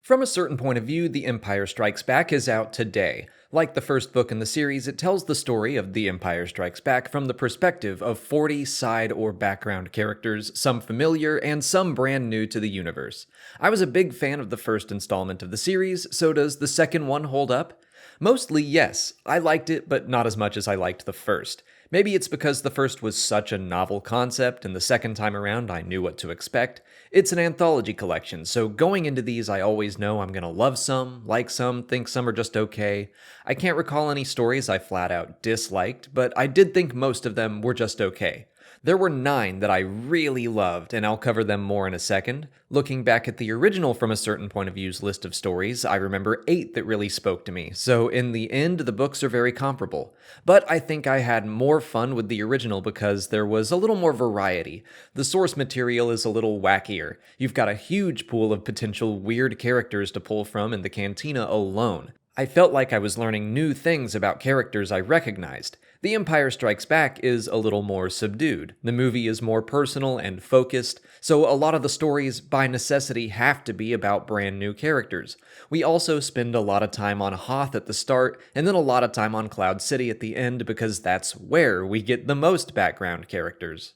From a certain point of view, The Empire Strikes Back is out today. Like the first book in the series, it tells the story of The Empire Strikes Back from the perspective of 40 side or background characters, some familiar and some brand new to the universe. I was a big fan of the first installment of the series, so does the second one hold up? Mostly yes, I liked it, but not as much as I liked the first. Maybe it's because the first was such a novel concept, and the second time around I knew what to expect. It's an anthology collection, so going into these I always know I'm gonna love some, like some, think some are just okay. I can't recall any stories I flat out disliked, but I did think most of them were just okay. There were 9 that I really loved, and I'll cover them more in a second. Looking back at the original From a Certain Point of View's list of stories, I remember 8 that really spoke to me, so in the end, the books are very comparable. But I think I had more fun with the original because there was a little more variety. The source material is a little wackier. You've got a huge pool of potential weird characters to pull from in the cantina alone. I felt like I was learning new things about characters I recognized. The Empire Strikes Back is a little more subdued. The movie is more personal and focused, so a lot of the stories, by necessity, have to be about brand new characters. We also spend a lot of time on Hoth at the start, and then a lot of time on Cloud City at the end because that's where we get the most background characters.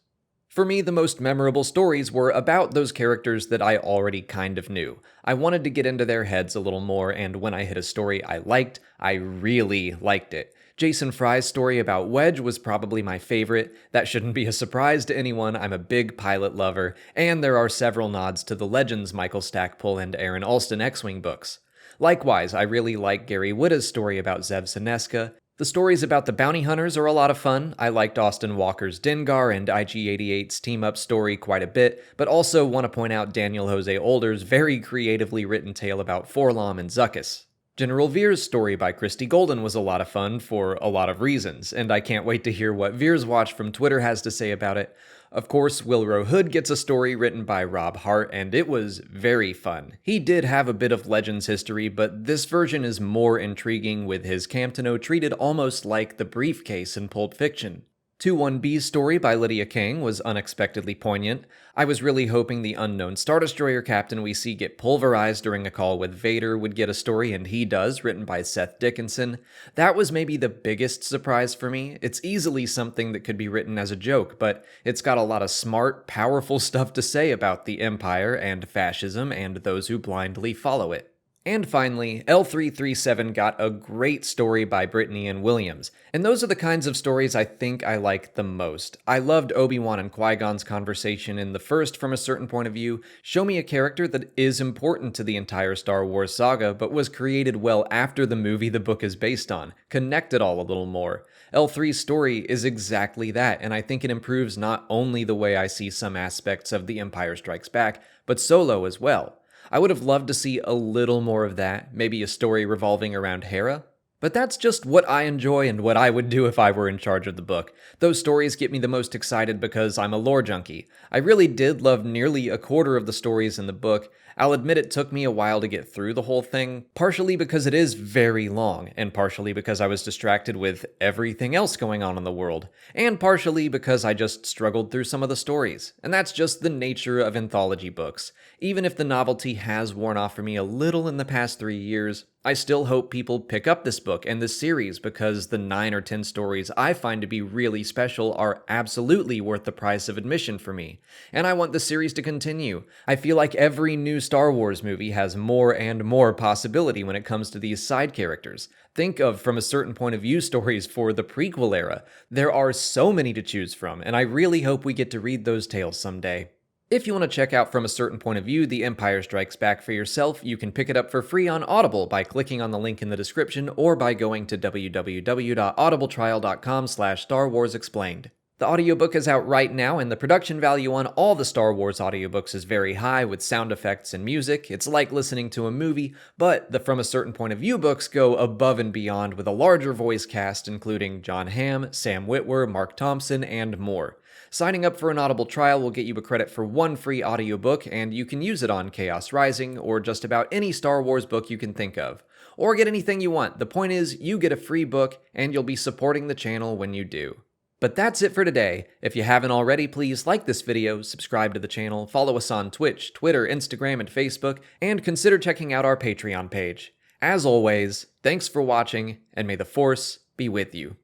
For me, the most memorable stories were about those characters that I already kind of knew. I wanted to get into their heads a little more, and when I hit a story I liked, I really liked it. Jason Fry's story about Wedge was probably my favorite. That shouldn't be a surprise to anyone, I'm a big pilot lover, and there are several nods to the Legends Michael Stackpole and Aaron Alston X-Wing books. Likewise, I really like Gary Whitta's story about Zev Senesca. The stories about the bounty hunters are a lot of fun. I liked Austin Walker's Dengar and IG-88's team-up story quite a bit, but also want to point out Daniel Jose Older's very creatively written tale about Forlom and Zuckuss. General Veer's story by Christy Golden was a lot of fun for a lot of reasons, and I can't wait to hear what Veer's Watch from Twitter has to say about it. Of course, Wilro Hood gets a story written by Rob Hart, and it was very fun. He did have a bit of Legends history, but this version is more intriguing with his Camptono treated almost like the briefcase in Pulp Fiction. 21B's story by Lydia King was unexpectedly poignant. I was really hoping the unknown Star Destroyer captain we see get pulverized during a call with Vader would get a story, and he does, written by Seth Dickinson. That was maybe the biggest surprise for me. It's easily something that could be written as a joke, but it's got a lot of smart, powerful stuff to say about the Empire and fascism and those who blindly follow it. And finally, L337 got a great story by Brittany and Williams, and those are the kinds of stories I think I like the most. I loved Obi-Wan and Qui-Gon's conversation in the first From a Certain Point of View. Show me a character that is important to the entire Star Wars saga, but was created well after the movie the book is based on. Connect it all a little more. L3's story is exactly that, and I think it improves not only the way I see some aspects of The Empire Strikes Back, but Solo as well. I would have loved to see a little more of that, maybe a story revolving around Hera. But that's just what I enjoy and what I would do if I were in charge of the book. Those stories get me the most excited because I'm a lore junkie. I really did love nearly a quarter of the stories in the book. I'll admit it took me a while to get through the whole thing, partially because it is very long, and partially because I was distracted with everything else going on in the world, and partially because I just struggled through some of the stories. And that's just the nature of anthology books. Even if the novelty has worn off for me a little in the past 3 years, I still hope people pick up this book and this series because the 9 or 10 stories I find to be really special are absolutely worth the price of admission for me. And I want the series to continue. I feel like every new Star Wars movie has more and more possibility when it comes to these side characters. Think of From a Certain Point of View stories for the prequel era. There are so many to choose from, and I really hope we get to read those tales someday. If you want to check out From a Certain Point of View, The Empire Strikes Back for yourself, you can pick it up for free on Audible by clicking on the link in the description or by going to www.audibletrial.com/Star Wars Explained. The audiobook is out right now, and the production value on all the Star Wars audiobooks is very high with sound effects and music. It's like listening to a movie, but the From a Certain Point of View books go above and beyond with a larger voice cast including John Hamm, Sam Witwer, Mark Thompson, and more. Signing up for an Audible trial will get you a credit for 1 free audiobook, and you can use it on Chaos Rising or just about any Star Wars book you can think of. Or get anything you want. The point is, you get a free book, and you'll be supporting the channel when you do. But that's it for today. If you haven't already, please like this video, subscribe to the channel, follow us on Twitch, Twitter, Instagram, and Facebook, and consider checking out our Patreon page. As always, thanks for watching, and may the Force be with you.